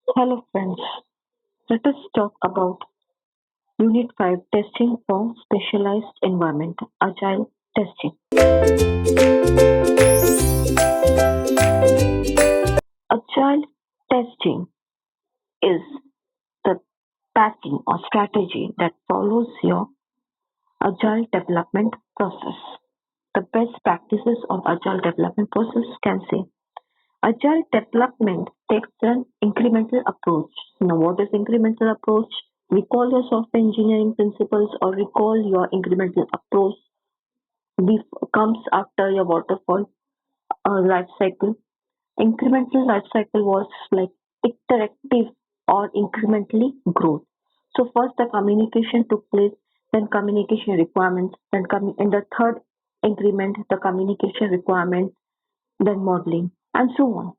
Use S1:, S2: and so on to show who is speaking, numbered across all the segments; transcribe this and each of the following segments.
S1: Hello friends, let us talk about Unit 5 Testing for Specialized Environment Agile Testing. Agile testing is the pattern or strategy that follows your Agile development process. The best practices of Agile development process can say Agile development takes an incremental approach. Now, what is incremental approach? Recall your software engineering principles or recall your incremental approach comes after your waterfall life cycle. Incremental life cycle was like iterative or incrementally growth. So first the communication took place, then communication requirements, then in the third increment the communication requirements, then modeling, and so on.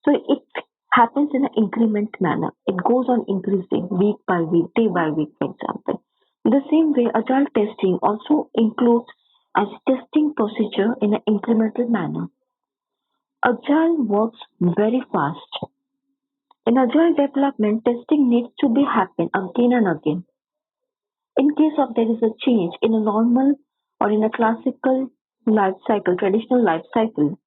S1: So it happens in an increment manner. It goes on increasing week by week, day by week, for example. In the same way, agile testing also includes a testing procedure in an incremental manner. Agile works very fast. In agile development, testing needs to be happen again and again. In case of there is a change in a normal or in a classical life cycle, traditional life cycle,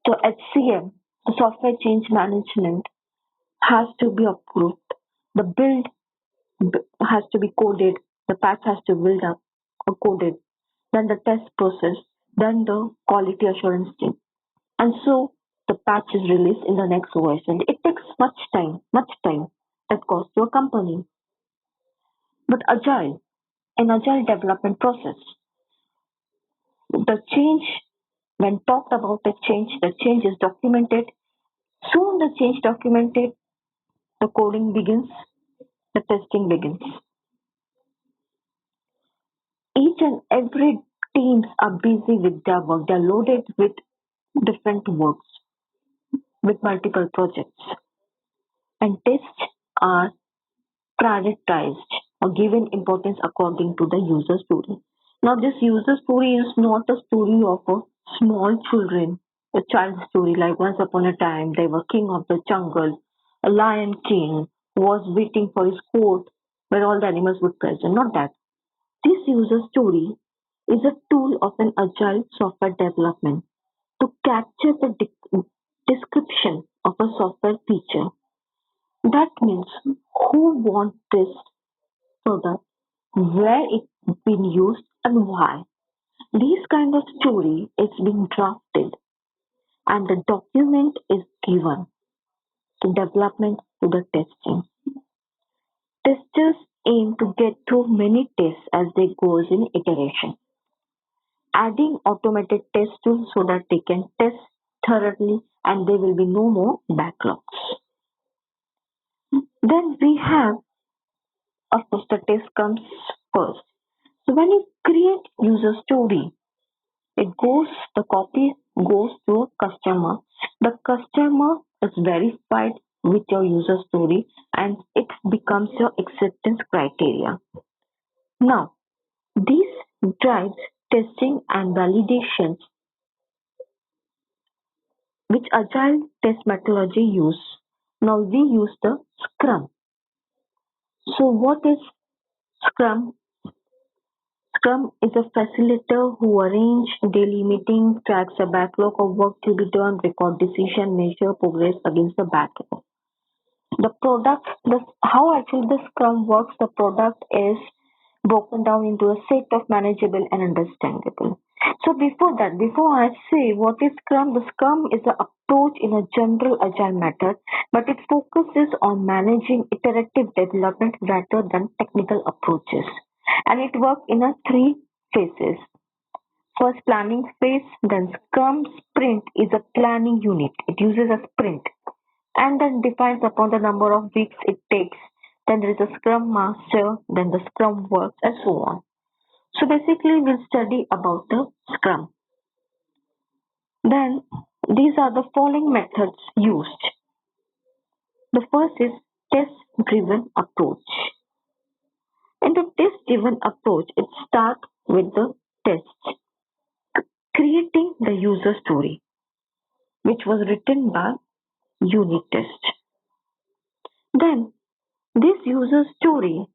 S1: so HCM, the software change management, has to be approved. The build has to be coded. The patch has to build up or coded. Then the test process. Then the quality assurance team. And so the patch is released in the next version. It takes much time that costs your company. But an agile development process, the change, when talked about the change is documented. Soon the change documented, the coding begins, the testing begins. Each and every teams are busy with their work. They're loaded with different works, with multiple projects. And tests are prioritized or given importance according to the user story. Now, this user story is not a story of a small children, a child story like once upon a time they were king of the jungle, a lion king was waiting for his court where all the animals would present. Not that. This user story is a tool of an agile software development to capture the description of a software feature. That means who wants this product, where it's been used, and why. This kind of story is being drafted and the document is given to development to the testing. Testers aim to get through many tests as they goes in iteration, adding automated test tools so that they can test thoroughly and there will be no more backlogs. Then we have, of course, the test comes first. So when you create user story, the copy goes to a customer. The customer is verified with your user story and it becomes your acceptance criteria. Now, this drives testing and validations which agile test methodology use. Now we use the Scrum. So what is Scrum? Scrum is a facilitator who arrange daily meetings, tracks a backlog of work to be done, record decision, measure progress against the backlog. How actually the Scrum works, the product is broken down into a set of manageable and understandable. So before I say what is Scrum, the Scrum is an approach in a general agile method, but it focuses on managing iterative development rather than technical approaches. And it works in a three phases. First planning phase, then Scrum sprint is a planning unit. It uses a sprint and then defines upon the number of weeks it takes. Then there is a Scrum Master, then the Scrum works, and so on. So basically, we'll study about the Scrum. Then these are the following methods used. The first is test-driven approach. In the test-driven approach, it starts with the test, creating the user story, which was written by unit test. Then this user story,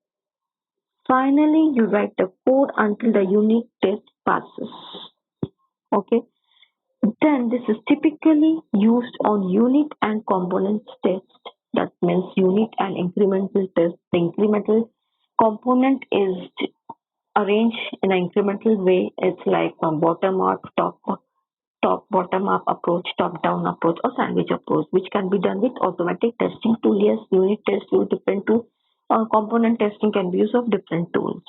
S1: finally you write the code until the unit test passes. Okay. Then this is typically used on unit and components test. That means unit and incremental test. The incremental component is arranged in an incremental way. It's like a bottom up, top bottom up approach, top down approach, or sandwich approach, which can be done with automatic testing tool. Yes, unit test use different tool, or component testing can be used of different tools.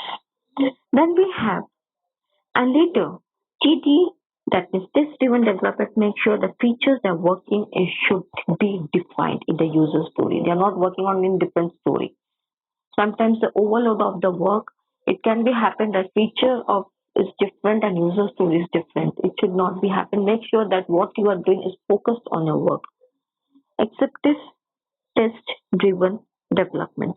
S1: Then we have, and later TD, that means test driven development, make sure the features they're working in should be defined in the user story. They are not working on in different story. Sometimes the overload of the work, it can be happen that feature of is different and user story is different. It should not be happen. Make sure that what you are doing is focused on your work. Acceptance test driven development.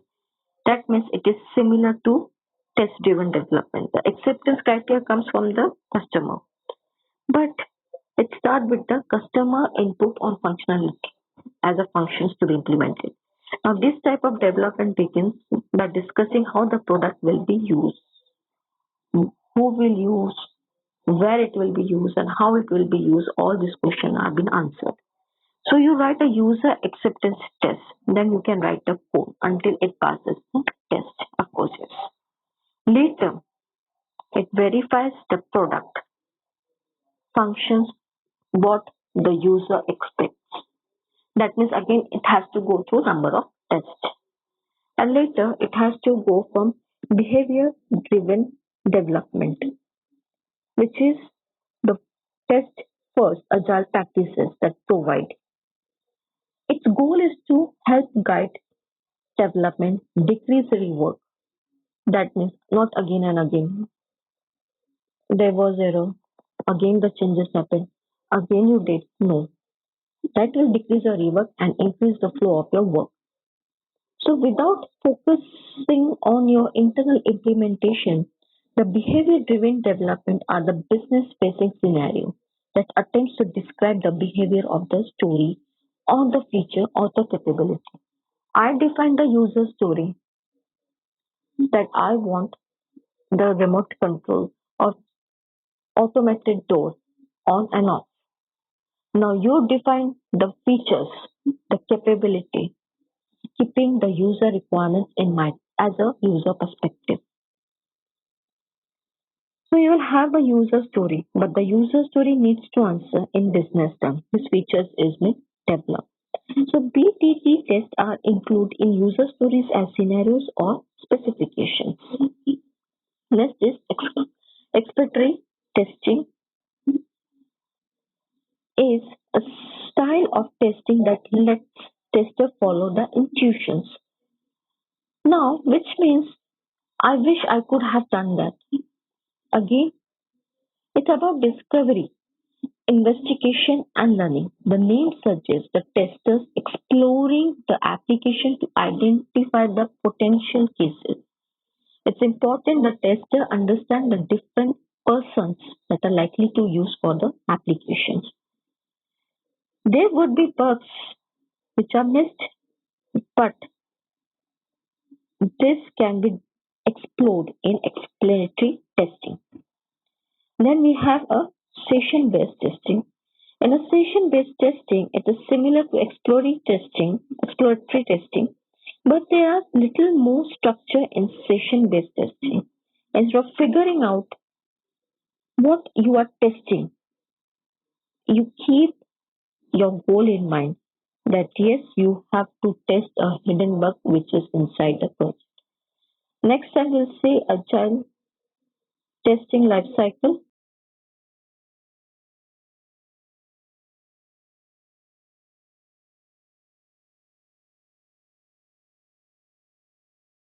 S1: That means it is similar to test driven development. The acceptance criteria comes from the customer, but it starts with the customer input on functionality as a functions to be implemented. Now, this type of development begins by discussing how the product will be used, who will use, where it will be used, and how it will be used. All these questions have been answered. So you write a user acceptance test, then you can write the code until it passes the test, of course. Yes. Later, it verifies the product functions what the user expects. That means again it has to go through number of tests. And later it has to go from behavior driven development, which is the test first agile practices that provide. Its goal is to help guide development, decrease rework. That means not again and again. There was error. Again the changes happen. Again you did. No. That will decrease your rework and increase the flow of your work. So without focusing on your internal implementation, the behavior-driven development are the business-facing scenario that attempts to describe the behavior of the story or the feature or the capability. I define the user story that I want the remote control or automated door on and off. Now you define the features, the capability, keeping the user requirements in mind as a user perspective. So you will have a user story, but the user story needs to answer in business terms. This features is developed. So BTT tests are included in user stories as scenarios or specifications. Next is exploratory testing is a style of testing that lets tester follow the intuitions. Now, which means I wish I could have done that. Again, it's about discovery, investigation, and learning. The name suggests the testers exploring the application to identify the potential cases. It's important the tester understand the different persons that are likely to use for the applications. There would be bugs which are missed, but this can be explored in exploratory testing. Then we have a session-based testing. In a session-based testing, it is similar to exploratory testing, but there are little more structure in session-based testing. Instead of figuring out what you are testing, you keep your goal in mind that yes, you have to test a hidden bug which is inside the project. Next, I will say agile testing life cycle.